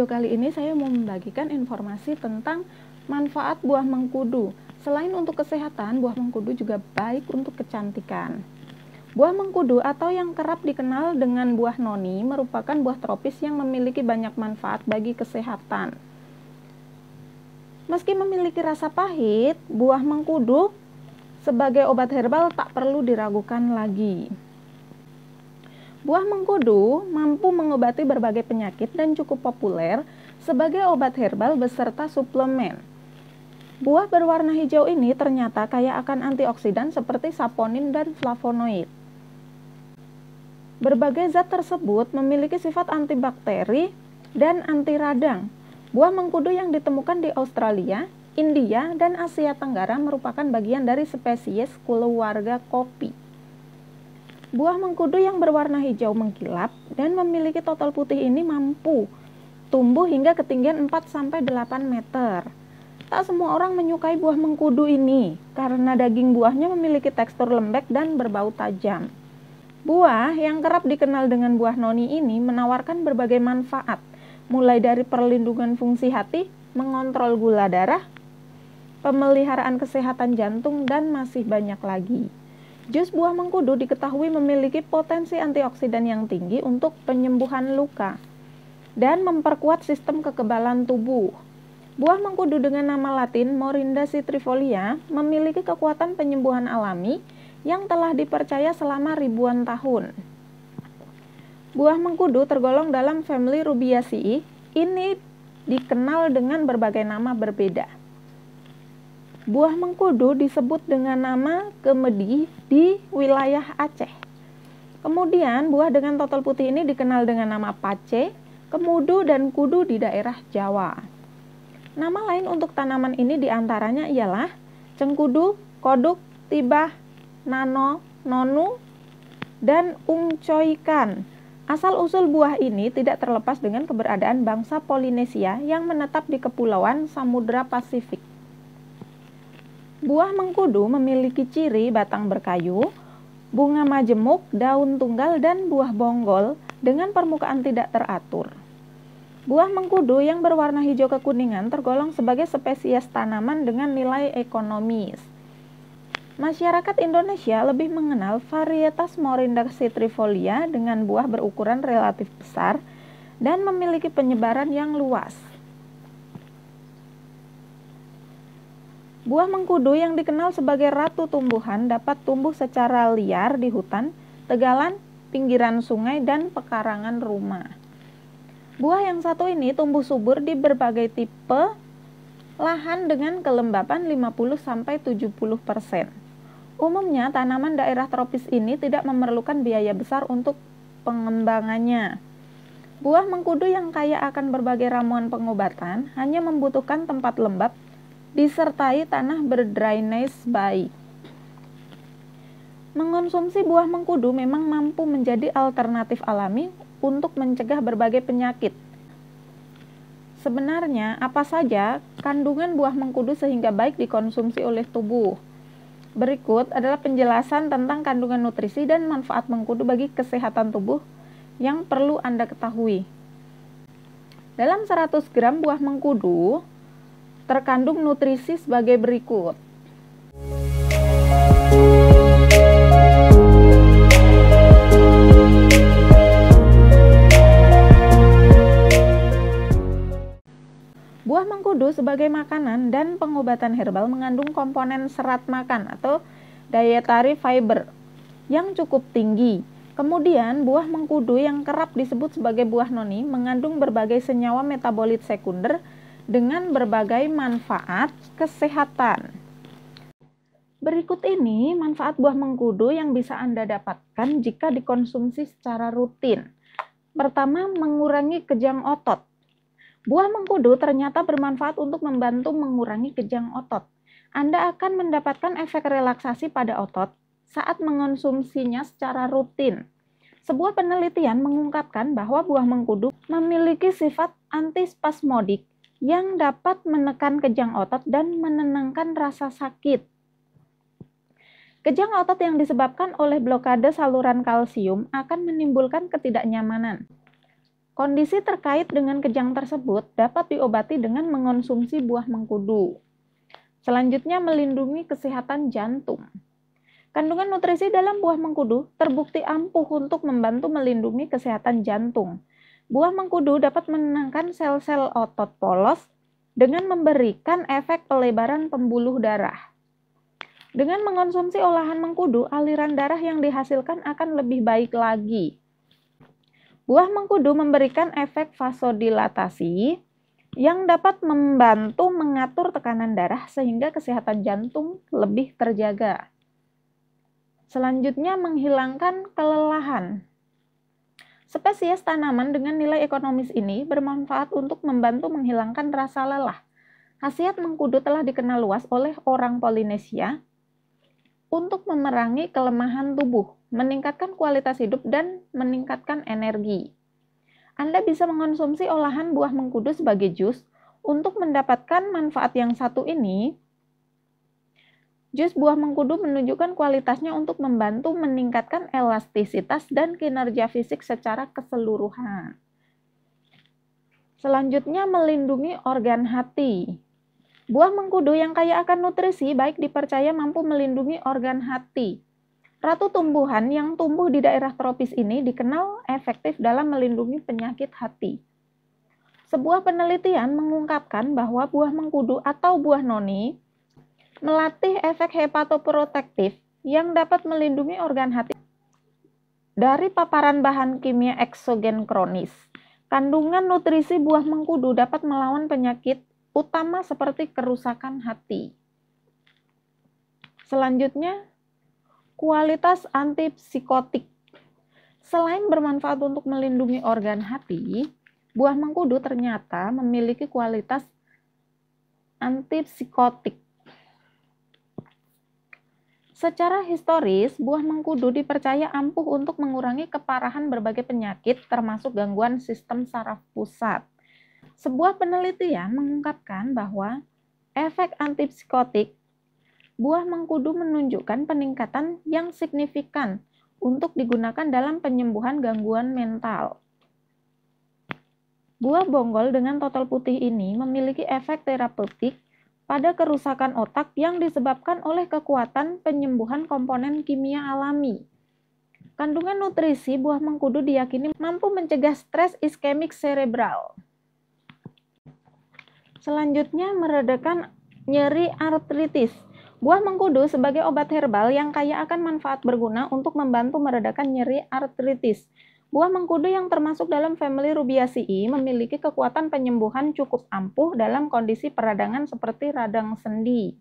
video kali ini saya mau membagikan informasi tentang manfaat buah mengkudu. Selain untuk kesehatan, buah mengkudu juga baik untuk kecantikan. Buah mengkudu atau yang kerap dikenal dengan buah noni merupakan buah tropis yang memiliki banyak manfaat bagi kesehatan. Meski memiliki rasa pahit, buah mengkudu sebagai obat herbal tak perlu diragukan lagi. Buah mengkudu mampu mengobati berbagai penyakit dan cukup populer sebagai obat herbal beserta suplemen. Buah berwarna hijau ini ternyata kaya akan antioksidan seperti saponin dan flavonoid. Berbagai zat tersebut memiliki sifat antibakteri dan anti radang. Buah mengkudu yang ditemukan di Australia, India, dan Asia Tenggara merupakan bagian dari spesies keluarga kopi. Buah mengkudu yang berwarna hijau mengkilap dan memiliki total putih ini mampu tumbuh hingga ketinggian 4-8 meter. Tak semua orang menyukai buah mengkudu ini karena daging buahnya memiliki tekstur lembek dan berbau tajam. Buah yang kerap dikenal dengan buah noni ini menawarkan berbagai manfaat, mulai dari perlindungan fungsi hati, mengontrol gula darah, pemeliharaan kesehatan jantung, dan masih banyak lagi. Jus buah mengkudu diketahui memiliki potensi antioksidan yang tinggi untuk penyembuhan luka dan memperkuat sistem kekebalan tubuh. Buah mengkudu dengan nama latin Morinda citrifolia memiliki kekuatan penyembuhan alami yang telah dipercaya selama ribuan tahun. Buah mengkudu tergolong dalam famili Rubiaceae. Ini dikenal dengan berbagai nama berbeda. Buah mengkudu disebut dengan nama kemedi di wilayah Aceh. Kemudian buah dengan total putih ini dikenal dengan nama pace, kemudu, dan kudu di daerah Jawa. Nama lain untuk tanaman ini diantaranya ialah cengkudu, koduk, tibah, nano, nonu, dan ungcoikan. Asal-usul buah ini tidak terlepas dengan keberadaan bangsa Polinesia yang menetap di kepulauan Samudra Pasifik. Buah mengkudu memiliki ciri batang berkayu, bunga majemuk, daun tunggal, dan buah bonggol dengan permukaan tidak teratur. Buah mengkudu yang berwarna hijau kekuningan tergolong sebagai spesies tanaman dengan nilai ekonomis. Masyarakat Indonesia lebih mengenal varietas Morinda citrifolia dengan buah berukuran relatif besar dan memiliki penyebaran yang luas. Buah mengkudu yang dikenal sebagai ratu tumbuhan dapat tumbuh secara liar di hutan, tegalan, pinggiran sungai, dan pekarangan rumah. Buah yang satu ini tumbuh subur di berbagai tipe lahan dengan kelembapan 50-70%. Umumnya tanaman daerah tropis ini tidak memerlukan biaya besar untuk pengembangannya. Buah mengkudu yang kaya akan berbagai ramuan pengobatan hanya membutuhkan tempat lembab disertai tanah berdrainase baik. Mengonsumsi buah mengkudu memang mampu menjadi alternatif alami untuk mencegah berbagai penyakit. Sebenarnya, apa saja kandungan buah mengkudu sehingga baik dikonsumsi oleh tubuh? Berikut adalah penjelasan tentang kandungan nutrisi dan manfaat mengkudu bagi kesehatan tubuh yang perlu Anda ketahui. Dalam 100 gram buah mengkudu terkandung nutrisi sebagai berikut. Buah mengkudu sebagai makanan dan pengobatan herbal mengandung komponen serat makan atau dietary fiber yang cukup tinggi. Kemudian, buah mengkudu yang kerap disebut sebagai buah noni mengandung berbagai senyawa metabolit sekunder dengan berbagai manfaat kesehatan. Berikut ini manfaat buah mengkudu yang bisa Anda dapatkan jika dikonsumsi secara rutin. Pertama, mengurangi kejang otot. Buah mengkudu ternyata bermanfaat untuk membantu mengurangi kejang otot. Anda akan mendapatkan efek relaksasi pada otot saat mengonsumsinya secara rutin. Sebuah penelitian mengungkapkan bahwa buah mengkudu memiliki sifat antispasmodik yang dapat menekan kejang otot dan menenangkan rasa sakit. Kejang otot yang disebabkan oleh blokade saluran kalsium akan menimbulkan ketidaknyamanan. Kondisi terkait dengan kejang tersebut dapat diobati dengan mengonsumsi buah mengkudu. Selanjutnya, melindungi kesehatan jantung. Kandungan nutrisi dalam buah mengkudu terbukti ampuh untuk membantu melindungi kesehatan jantung. Buah mengkudu dapat menenangkan sel-sel otot polos dengan memberikan efek pelebaran pembuluh darah. Dengan mengonsumsi olahan mengkudu, aliran darah yang dihasilkan akan lebih baik lagi. Buah mengkudu memberikan efek vasodilatasi yang dapat membantu mengatur tekanan darah sehingga kesehatan jantung lebih terjaga. Selanjutnya, menghilangkan kelelahan. Spesies tanaman dengan nilai ekonomis ini bermanfaat untuk membantu menghilangkan rasa lelah. Khasiat mengkudu telah dikenal luas oleh orang Polinesia untuk memerangi kelemahan tubuh, meningkatkan kualitas hidup, dan meningkatkan energi. Anda bisa mengonsumsi olahan buah mengkudu sebagai jus. Untuk mendapatkan manfaat yang satu ini, jus buah mengkudu menunjukkan kualitasnya untuk membantu meningkatkan elastisitas dan kinerja fisik secara keseluruhan. Selanjutnya, melindungi organ hati. Buah mengkudu yang kaya akan nutrisi baik dipercaya mampu melindungi organ hati. Ratu tumbuhan yang tumbuh di daerah tropis ini dikenal efektif dalam melindungi penyakit hati. Sebuah penelitian mengungkapkan bahwa buah mengkudu atau buah noni melatih efek hepatoprotektif yang dapat melindungi organ hati dari paparan bahan kimia eksogen kronis. Kandungan nutrisi buah mengkudu dapat melawan penyakit utama seperti kerusakan hati. Selanjutnya, kualitas antipsikotik. Selain bermanfaat untuk melindungi organ hati, buah mengkudu ternyata memiliki kualitas antipsikotik. Secara historis, buah mengkudu dipercaya ampuh untuk mengurangi keparahan berbagai penyakit termasuk gangguan sistem saraf pusat. Sebuah penelitian mengungkapkan bahwa efek antipsikotik buah mengkudu menunjukkan peningkatan yang signifikan untuk digunakan dalam penyembuhan gangguan mental. Buah bonggol dengan total putih ini memiliki efek terapeutik pada kerusakan otak yang disebabkan oleh kekuatan penyembuhan komponen kimia alami. Kandungan nutrisi buah mengkudu diyakini mampu mencegah stres iskemik cerebral. Selanjutnya, meredakan nyeri artritis. Buah mengkudu sebagai obat herbal yang kaya akan manfaat berguna untuk membantu meredakan nyeri artritis. Buah mengkudu yang termasuk dalam famili Rubiaceae memiliki kekuatan penyembuhan cukup ampuh dalam kondisi peradangan seperti radang sendi.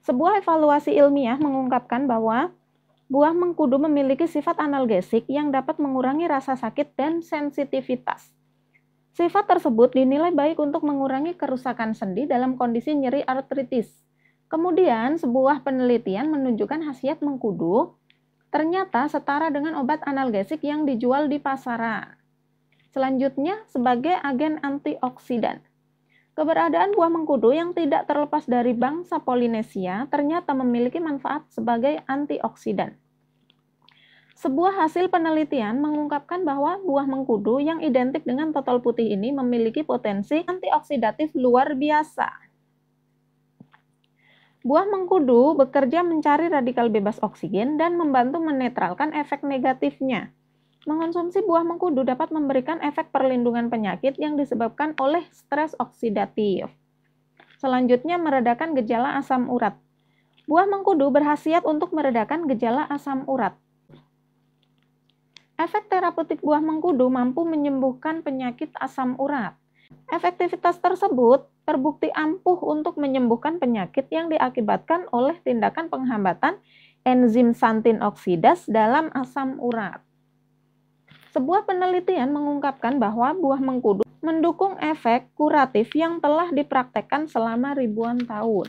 Sebuah evaluasi ilmiah mengungkapkan bahwa buah mengkudu memiliki sifat analgesik yang dapat mengurangi rasa sakit dan sensitivitas. Sifat tersebut dinilai baik untuk mengurangi kerusakan sendi dalam kondisi nyeri artritis. Kemudian, sebuah penelitian menunjukkan khasiat mengkudu ternyata setara dengan obat analgesik yang dijual di pasaran. Selanjutnya, sebagai agen antioksidan. Keberadaan buah mengkudu yang tidak terlepas dari bangsa Polinesia ternyata memiliki manfaat sebagai antioksidan. Sebuah hasil penelitian mengungkapkan bahwa buah mengkudu yang identik dengan total putih ini memiliki potensi antioksidatif luar biasa. Buah mengkudu bekerja mencari radikal bebas oksigen dan membantu menetralkan efek negatifnya. Mengonsumsi buah mengkudu dapat memberikan efek perlindungan penyakit yang disebabkan oleh stres oksidatif. Selanjutnya, meredakan gejala asam urat. Buah mengkudu berkhasiat untuk meredakan gejala asam urat. Efek terapeutik buah mengkudu mampu menyembuhkan penyakit asam urat. Efektivitas tersebut terbukti ampuh untuk menyembuhkan penyakit yang diakibatkan oleh tindakan penghambatan enzim santin oksidase dalam asam urat. Sebuah penelitian mengungkapkan bahwa buah mengkudu mendukung efek kuratif yang telah dipraktekkan selama ribuan tahun.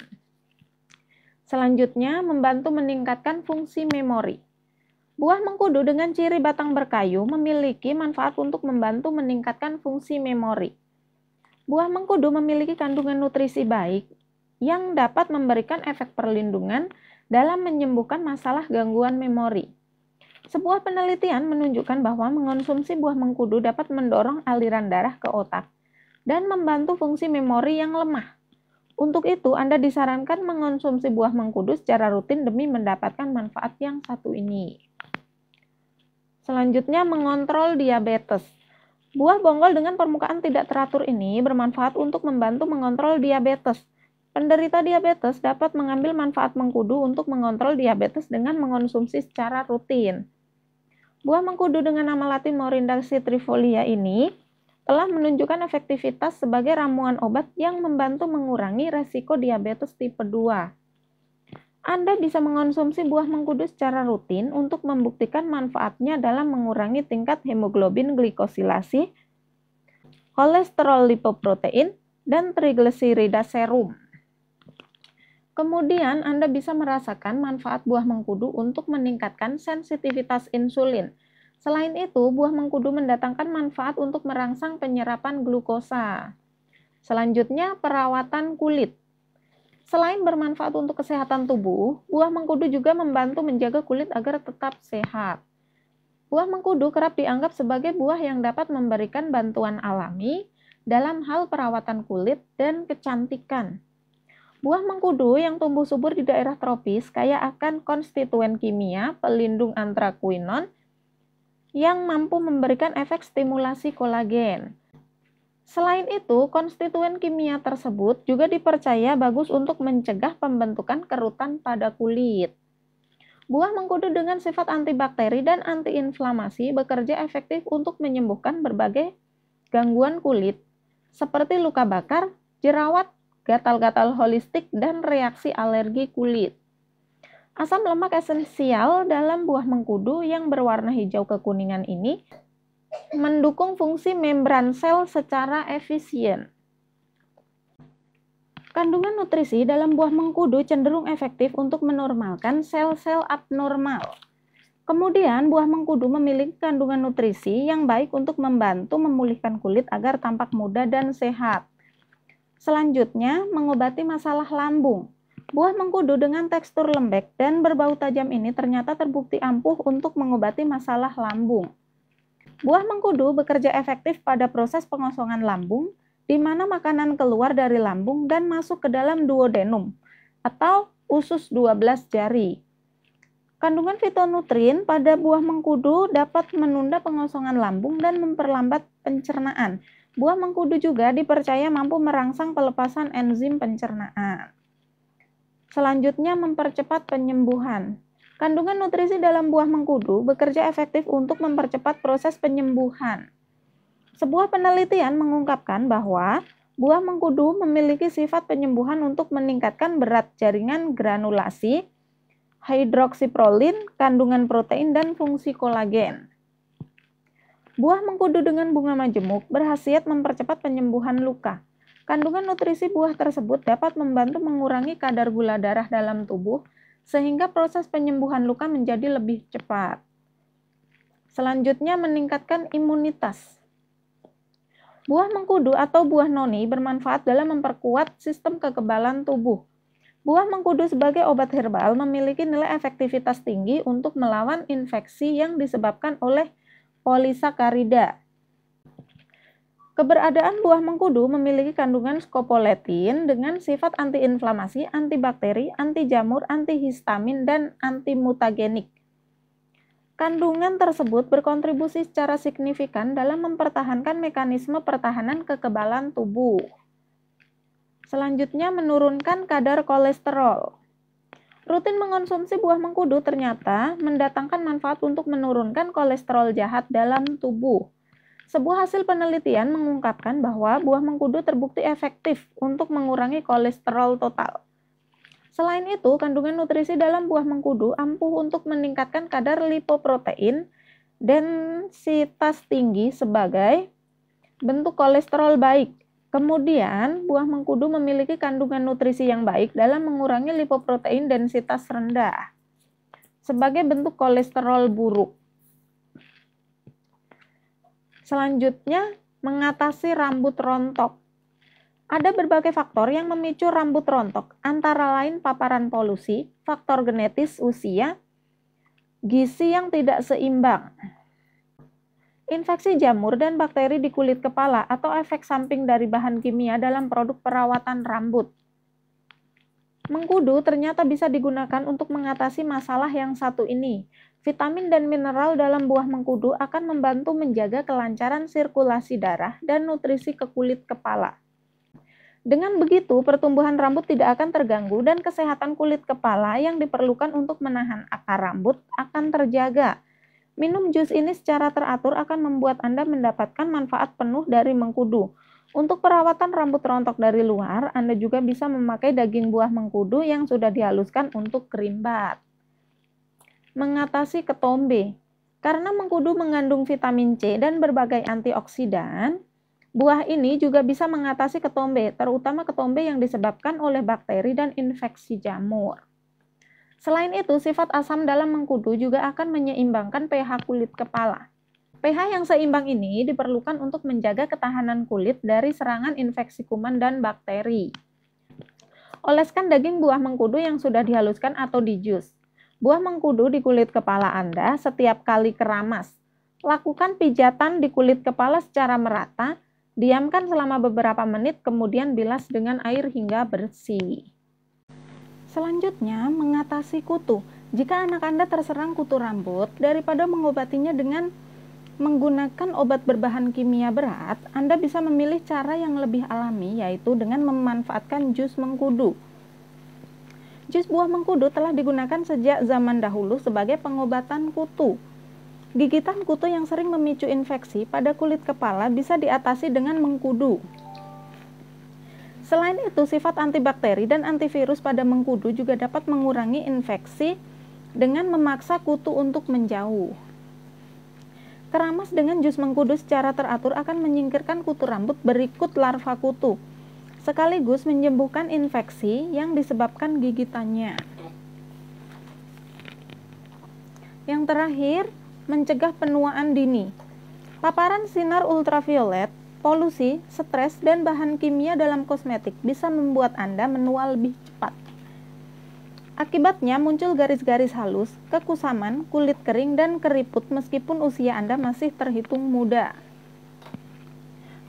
Selanjutnya, membantu meningkatkan fungsi memori. Buah mengkudu dengan ciri batang berkayu memiliki manfaat untuk membantu meningkatkan fungsi memori. Buah mengkudu memiliki kandungan nutrisi baik yang dapat memberikan efek perlindungan dalam menyembuhkan masalah gangguan memori. Sebuah penelitian menunjukkan bahwa mengonsumsi buah mengkudu dapat mendorong aliran darah ke otak dan membantu fungsi memori yang lemah. Untuk itu, Anda disarankan mengonsumsi buah mengkudu secara rutin demi mendapatkan manfaat yang satu ini. Selanjutnya, mengontrol diabetes. Buah bonggol dengan permukaan tidak teratur ini bermanfaat untuk membantu mengontrol diabetes. Penderita diabetes dapat mengambil manfaat mengkudu untuk mengontrol diabetes dengan mengonsumsi secara rutin. Buah mengkudu dengan nama latin Morinda citrifolia ini telah menunjukkan efektivitas sebagai ramuan obat yang membantu mengurangi resiko diabetes tipe 2. Anda bisa mengonsumsi buah mengkudu secara rutin untuk membuktikan manfaatnya dalam mengurangi tingkat hemoglobin glikosilasi, kolesterol lipoprotein, dan trigliserida serum. Kemudian Anda bisa merasakan manfaat buah mengkudu untuk meningkatkan sensitivitas insulin. Selain itu, buah mengkudu mendatangkan manfaat untuk merangsang penyerapan glukosa. Selanjutnya, perawatan kulit. Selain bermanfaat untuk kesehatan tubuh, buah mengkudu juga membantu menjaga kulit agar tetap sehat. Buah mengkudu kerap dianggap sebagai buah yang dapat memberikan bantuan alami dalam hal perawatan kulit dan kecantikan. Buah mengkudu yang tumbuh subur di daerah tropis kaya akan konstituen kimia pelindung antrakuinon yang mampu memberikan efek stimulasi kolagen. Selain itu, konstituen kimia tersebut juga dipercaya bagus untuk mencegah pembentukan kerutan pada kulit. Buah mengkudu dengan sifat antibakteri dan antiinflamasi bekerja efektif untuk menyembuhkan berbagai gangguan kulit, seperti luka bakar, jerawat, gatal-gatal holistik, dan reaksi alergi kulit. Asam lemak esensial dalam buah mengkudu yang berwarna hijau kekuningan ini mendukung fungsi membran sel secara efisien. Kandungan nutrisi dalam buah mengkudu cenderung efektif untuk menormalkan sel-sel abnormal. Kemudian, buah mengkudu memiliki kandungan nutrisi yang baik untuk membantu memulihkan kulit agar tampak muda dan sehat. Selanjutnya, mengobati masalah lambung. Buah mengkudu dengan tekstur lembek dan berbau tajam ini ternyata terbukti ampuh untuk mengobati masalah lambung. Buah mengkudu bekerja efektif pada proses pengosongan lambung, di mana makanan keluar dari lambung dan masuk ke dalam duodenum, atau usus 12 jari. Kandungan fitonutrien pada buah mengkudu dapat menunda pengosongan lambung dan memperlambat pencernaan. Buah mengkudu juga dipercaya mampu merangsang pelepasan enzim pencernaan. Selanjutnya, mempercepat penyembuhan. Kandungan nutrisi dalam buah mengkudu bekerja efektif untuk mempercepat proses penyembuhan. Sebuah penelitian mengungkapkan bahwa buah mengkudu memiliki sifat penyembuhan untuk meningkatkan berat jaringan granulasi, hidroksiprolin, kandungan protein, dan fungsi kolagen. Buah mengkudu dengan bunga majemuk berkhasiat mempercepat penyembuhan luka. Kandungan nutrisi buah tersebut dapat membantu mengurangi kadar gula darah dalam tubuh, sehingga proses penyembuhan luka menjadi lebih cepat. Selanjutnya, meningkatkan imunitas. Buah mengkudu atau buah noni bermanfaat dalam memperkuat sistem kekebalan tubuh. Buah mengkudu sebagai obat herbal memiliki nilai efektivitas tinggi untuk melawan infeksi yang disebabkan oleh polisakarida. Keberadaan buah mengkudu memiliki kandungan scopoletin dengan sifat antiinflamasi, antibakteri, anti jamur, antihistamin, dan antimutagenik. Kandungan tersebut berkontribusi secara signifikan dalam mempertahankan mekanisme pertahanan kekebalan tubuh. Selanjutnya, menurunkan kadar kolesterol. Rutin mengonsumsi buah mengkudu ternyata mendatangkan manfaat untuk menurunkan kolesterol jahat dalam tubuh. Sebuah hasil penelitian mengungkapkan bahwa buah mengkudu terbukti efektif untuk mengurangi kolesterol total. Selain itu, kandungan nutrisi dalam buah mengkudu ampuh untuk meningkatkan kadar lipoprotein densitas tinggi sebagai bentuk kolesterol baik. Kemudian, buah mengkudu memiliki kandungan nutrisi yang baik dalam mengurangi lipoprotein densitas rendah sebagai bentuk kolesterol buruk. Selanjutnya, mengatasi rambut rontok. Ada berbagai faktor yang memicu rambut rontok, antara lain paparan polusi, faktor genetis usia, Gizi yang tidak seimbang. Infeksi jamur dan bakteri di kulit kepala atau efek samping dari bahan kimia dalam produk perawatan rambut. Mengkudu ternyata bisa digunakan untuk mengatasi masalah yang satu ini. Vitamin dan mineral dalam buah mengkudu akan membantu menjaga kelancaran sirkulasi darah dan nutrisi ke kulit kepala. Dengan begitu, pertumbuhan rambut tidak akan terganggu dan kesehatan kulit kepala yang diperlukan untuk menahan akar rambut akan terjaga. Minum jus ini secara teratur akan membuat Anda mendapatkan manfaat penuh dari mengkudu. Untuk perawatan rambut rontok dari luar, Anda juga bisa memakai daging buah mengkudu yang sudah dihaluskan untuk kerimbat. Mengatasi ketombe. Karena mengkudu mengandung vitamin C dan berbagai antioksidan, buah ini juga bisa mengatasi ketombe, terutama ketombe yang disebabkan oleh bakteri dan infeksi jamur. Selain itu, sifat asam dalam mengkudu juga akan menyeimbangkan pH kulit kepala. pH yang seimbang ini diperlukan untuk menjaga ketahanan kulit dari serangan infeksi kuman dan bakteri. Oleskan daging buah mengkudu yang sudah dihaluskan atau dijus. Buah mengkudu di kulit kepala Anda setiap kali keramas. Lakukan pijatan di kulit kepala secara merata, diamkan selama beberapa menit, kemudian bilas dengan air hingga bersih. Selanjutnya, mengatasi kutu. Jika anak Anda terserang kutu rambut, daripada mengobatinya dengan menggunakan obat berbahan kimia berat, Anda bisa memilih cara yang lebih alami, yaitu dengan memanfaatkan jus mengkudu. Jus buah mengkudu telah digunakan sejak zaman dahulu sebagai pengobatan kutu. Gigitan kutu yang sering memicu infeksi pada kulit kepala bisa diatasi dengan mengkudu. Selain itu, sifat antibakteri dan antivirus pada mengkudu juga dapat mengurangi infeksi dengan memaksa kutu untuk menjauh. Keramas dengan jus mengkudu secara teratur akan menyingkirkan kutu rambut berikut larva kutu, sekaligus menyembuhkan infeksi yang disebabkan gigitannya. Yang terakhir, mencegah penuaan dini. Paparan sinar ultraviolet, polusi, stres, dan bahan kimia dalam kosmetik bisa membuat Anda menua lebih cepat. Akibatnya muncul garis-garis halus, kekusaman, kulit kering, dan keriput meskipun usia Anda masih terhitung muda.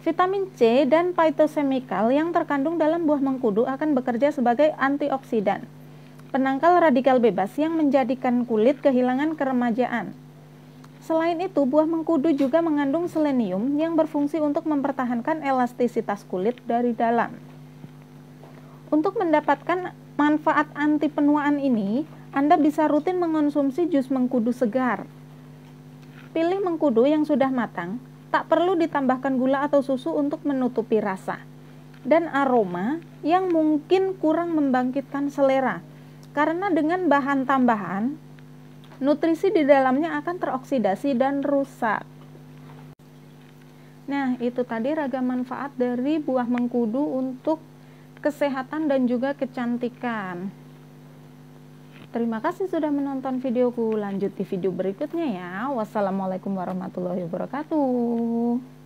Vitamin C dan phytochemical yang terkandung dalam buah mengkudu akan bekerja sebagai antioksidan, penangkal radikal bebas yang menjadikan kulit kehilangan keremajaan. Selain itu, buah mengkudu juga mengandung selenium yang berfungsi untuk mempertahankan elastisitas kulit dari dalam. Untuk mendapatkan manfaat anti penuaan ini, Anda bisa rutin mengonsumsi jus mengkudu segar. Pilih mengkudu yang sudah matang, tak perlu ditambahkan gula atau susu untuk menutupi rasa, dan aroma yang mungkin kurang membangkitkan selera, karena dengan bahan tambahan, nutrisi di dalamnya akan teroksidasi dan rusak. Nah, itu tadi ragam manfaat dari buah mengkudu untuk kesehatan dan juga kecantikan. Terima kasih sudah menonton videoku. Lanjut di video berikutnya ya. Wassalamualaikum warahmatullahi wabarakatuh.